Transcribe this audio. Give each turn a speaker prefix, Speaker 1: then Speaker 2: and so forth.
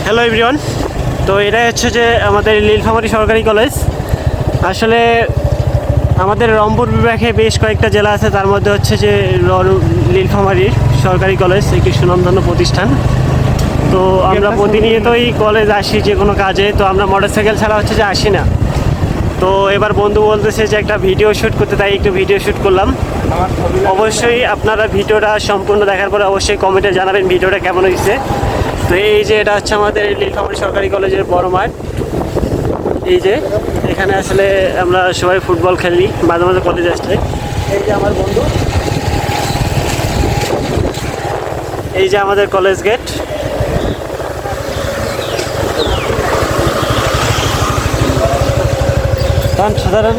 Speaker 1: Hello everyone. তো এটাই হচ্ছে যে আমাদের নীলফামারী সরকারি কলেজ। আসলে আমাদের রংপুর বিভাগে বেশ কয়েকটা জেলা আছে, তার মধ্যে হচ্ছে যে নীলফামারী সরকারি কলেজ একটি সুনামধন্য প্রতিষ্ঠান। তো আমরা প্রতিনিয়তই কলেজ আসি যে কোনো কাজে, তো আমরা মোটরসাইকেল ছাড়া হচ্ছে যে আসি না। তো এবার বন্ধু বলতেছে যে একটা ভিডিও শ্যুট করতে, তাই একটু ভিডিও শ্যুট করলাম। অবশ্যই আপনারা ভিডিওটা সম্পূর্ণ দেখার পরে অবশ্যই কমেন্টে জানাবেন ভিডিওটা কেমন হয়েছে। তো এই যে এটা হচ্ছে আমাদের নীলফামারী সরকারি কলেজের বড় মাঠ। এই যে এখানে আসলে আমরা সবাই ফুটবল খেলি মাঝে মাঝে কলেজে আসলে। এই যে আমার বন্ধু, এই যে আমাদের কলেজ গেট। সাধারণ